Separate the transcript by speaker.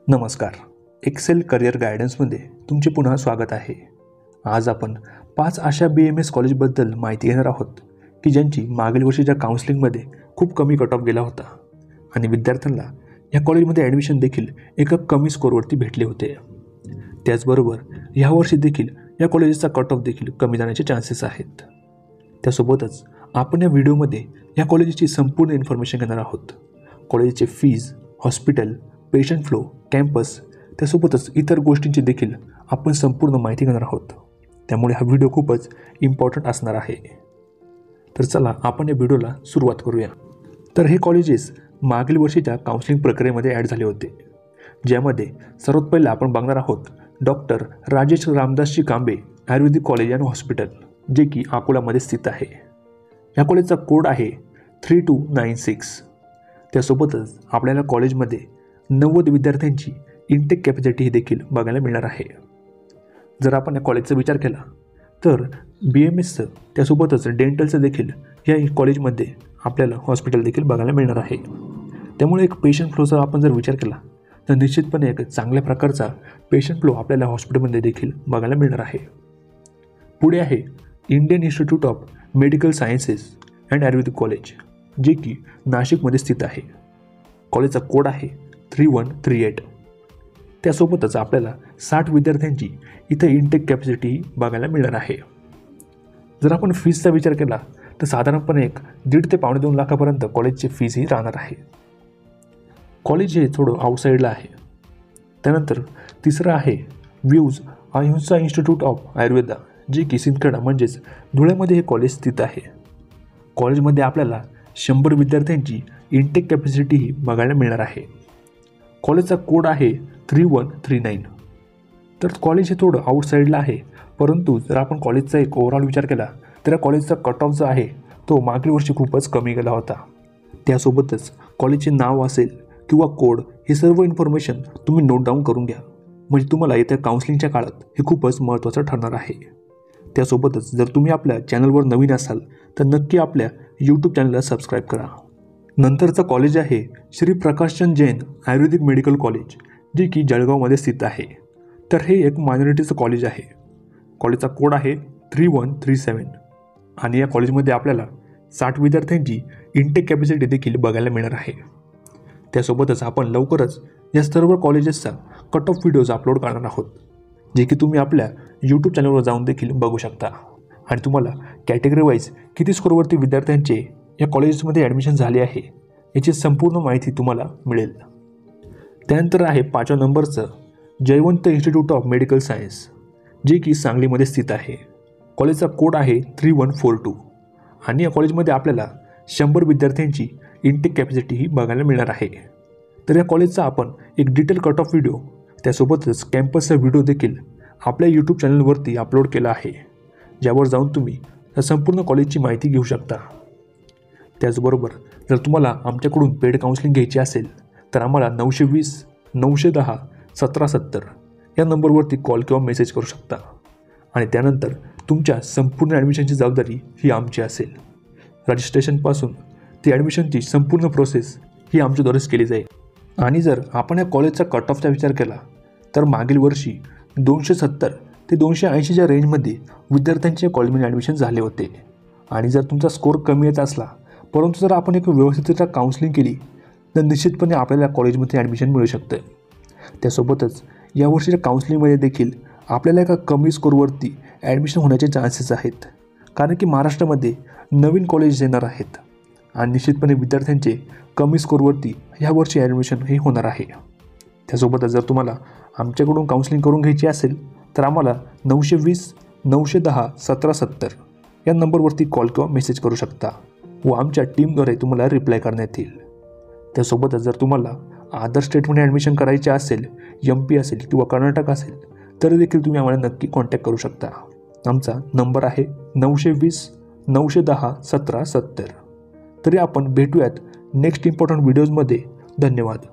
Speaker 1: नमस्कार. Excel career गायडन्समध्ये तुमचे पुन्हा स्वागत आहे. आज आपण 5 अशा BMS कॉलेजबद्दल माहिती घेणार आहोत की ज्यांची मागील वर्षीच्या काउन्सिलिंगमध्ये खूप कमी कट ऑफ गेला होता आणि विद्यार्थ्यांना या कॉलेजमध्ये ॲडमिशन देखील एका कमी स्कोअरवरती भेटले होते. त्याचबरोबर यावर्षी देखील या कॉलेजचा कट ऑफ देखील कमी जाण्याचे चान्सेस आहेत. त्यासोबतच आपण या व्हिडिओमध्ये या कॉलेजची संपूर्ण इन्फॉर्मेशन घेणार आहोत. कॉलेजचे fees, hospital, patient flow, campus, त्यासोबतच इतर गोष्टींची देखील आपण संपूर्ण माहिती घेणार आहोत. त्यामुळे हा व्हिडिओ खूपच इम्पॉर्टंट असणार आहे. तर चला आपण या व्हिडिओला सुरुवात करूया. तर हे कॉलेजेस मागील वर्षीच्या काउन्सिलिंग प्रक्रियेमध्ये ॲड झाले होते, ज्यामध्ये सर्वात पहिले आपण बघणार आहोत doctor Rajesh Ramdasji Kambe Ayurvedic college and hospital, जे की अकोलामध्ये स्थित आहे. या कॉलेजचा कोड आहे 3296. त्यासोबतच आपल्याला कॉलेजमध्ये 90 विद्यार्थ्यांची इनटेक कॅपॅसिटी देखील बघायला मिळणार आहे. जर आपण या कॉलेजचा विचार केला तर BMSचं त्यासोबतच डेंटलचं देखील या कॉलेजमध्ये आपल्याला हॉस्पिटल देखील बघायला मिळणार आहे. त्यामुळे एक पेशंट फ्लोचा आपण जर विचार केला तर निश्चितपणे एक चांगल्या प्रकारचा पेशंट फ्लो आपल्याला हॉस्पिटलमध्ये देखील बघायला मिळणार आहे. पुढे आहे Indian institute of medical sciences and Ayurvedic college, जे की नाशिकमध्ये स्थित आहे. कॉलेजचा कोड आहे 3138. त्यासोबतच आपल्याला 60 विद्यार्थ्यांची इथं इनटेक कॅपॅसिटी बघायला मिळणार आहे. जर आपण फीजचा विचार केला तर साधारणपणे 1.5 ते 2.5 लाखापर्यंत कॉलेजची फीजही राहणार आहे. कॉलेज हे थोडं आउटसाईडला आहे. त्यानंतर तिसरं आहे व्ह्यूज अहिंसा इन्स्टिट्यूट ऑफ आयुर्वेदा, जे की सिंदखेडा म्हणजेच धुळ्यामध्ये हे कॉलेज स्थित आहे. कॉलेजमध्ये आपल्याला 100 विद्यार्थ्यांची इनटेक कॅपॅसिटीही बघायला मिळणार आहे. कॉलेजचा कोड आहे 3139. तर कॉलेज हे थोडं आउटसाईडला आहे, परंतु जर आपण कॉलेजचा एक ओव्हरऑल विचार केला तर या कॉलेजचा कट ऑफ जो आहे तो मागील वर्षी खूपच कमी गेला होता. त्यासोबतच कॉलेजचे नाव असेल किंवा कोड हे सर्व इन्फॉर्मेशन तुम्ही नोट डाऊन करून घ्या, म्हणजे तुम्हाला येत्या काउन्सिलिंगच्या काळात हे खूपच महत्त्वाचं ठरणार आहे. त्यासोबतच जर तुम्ही आपल्या चॅनलवर नवीन असाल तर नक्की आपल्या YouTube चॅनलला सबस्क्राईब करा. नंतरचं कॉलेज आहे श्री प्रकाशचंद जैन आयुर्वेदिक मेडिकल कॉलेज, जे की जळगावमध्ये स्थित आहे. तर हे एक मायनॉरिटीचं कॉलेज आहे. कॉलेजचा कोड आहे 3137 आणि या कॉलेजमध्ये आपल्याला 60 विद्यार्थ्यांची इनटेक कॅपॅसिटी देखील बघायला मिळणार आहे. त्यासोबतच आपण लवकरच या सर्व कॉलेजेसचा कट ऑफ व्हिडिओज अपलोड करणार आहोत, जे की तुम्ही आपल्या YouTube चॅनलवर जाऊन देखील बघू शकता. आणि तुम्हाला कॅटेगरी वाईज किती स्कोरवरती विद्यार्थ्यांचे या कॉलेजेसमध्ये ॲडमिशन झाले आहे याची संपूर्ण माहिती तुम्हाला मिळेल. त्यानंतर आहे 5व्या नंबरचं Jaywant institute of medical science, जे की सांगलीमध्ये स्थित आहे. कॉलेजचा कोड आहे 3142 आणि या कॉलेजमध्ये आपल्याला 100 विद्यार्थ्यांची इनटेक कॅपॅसिटीही बघायला मिळणार आहे. तर या कॉलेजचा आपण एक डिटेल कट ऑफ व्हिडिओ त्यासोबतच कॅम्पसचा व्हिडिओ देखील आपल्या YouTube चॅनलवरती अपलोड केला आहे, ज्यावर जाऊन तुम्ही या संपूर्ण कॉलेजची माहिती घेऊ शकता. त्याचबरोबर जर तुम्हाला आमच्याकडून पेड काउन्सिलिंग घ्यायची असेल तर आम्हाला 920 910 1770 या नंबरवरती कॉल किंवा मेसेज करू शकता आणि त्यानंतर तुमच्या संपूर्ण ॲडमिशनची जबाबदारी ही आमची असेल. रजिस्ट्रेशनपासून ती ॲडमिशनची संपूर्ण प्रोसेस ही आमच्याद्वारेच केली जाईल. आणि जर आपण या कॉलेजचा कट ऑफचा विचार केला तर मागील वर्षी 270 ते 280च्या रेंजमध्ये विद्यार्थ्यांचे कॉलेजमध्ये ॲडमिशन झाले होते. आणि जर तुमचा स्कोअर कमी येत असला परंतु जर आपण एक व्यवस्थितरित्या काउन्सिलिंग केली तर निश्चितपणे आपल्याला कॉलेजमध्ये ॲडमिशन मिळू शकतं. त्यासोबतच यावर्षीच्या काउन्सिलिंगमध्ये देखील आपल्याला एका कमी स्कोअरवरती ॲडमिशन होण्याचे चान्सेस आहेत, कारण की महाराष्ट्रामध्ये नवीन कॉलेज येणार आहेत आणि निश्चितपणे विद्यार्थ्यांचे कमी स्कोअरवरती यावर्षी ॲडमिशन हे होणार आहे. त्यासोबतच जर तुम्हाला आमच्याकडून काउन्सिलिंग करून घ्यायची असेल तर आम्हाला 920 910 1770 या नंबरवरती कॉल किंवा मेसेज करू शकता व आमच्या टीमद्वारे तुम्हाला रिप्लाय करण्यात येईल. त्यासोबतच जर तुम्हाला अदर स्टेटमध्ये ॲडमिशन करायचे असेल, MP असेल किंवा कर्नाटक असेल तर देखील तुम्ही आम्हाला नक्की कॉन्टॅक्ट करू शकता. आमचा नंबर आहे 920 910 1770. तरी आपण भेटूयात नेक्स्ट इम्पॉर्टंट व्हिडिओजमध्ये. धन्यवाद.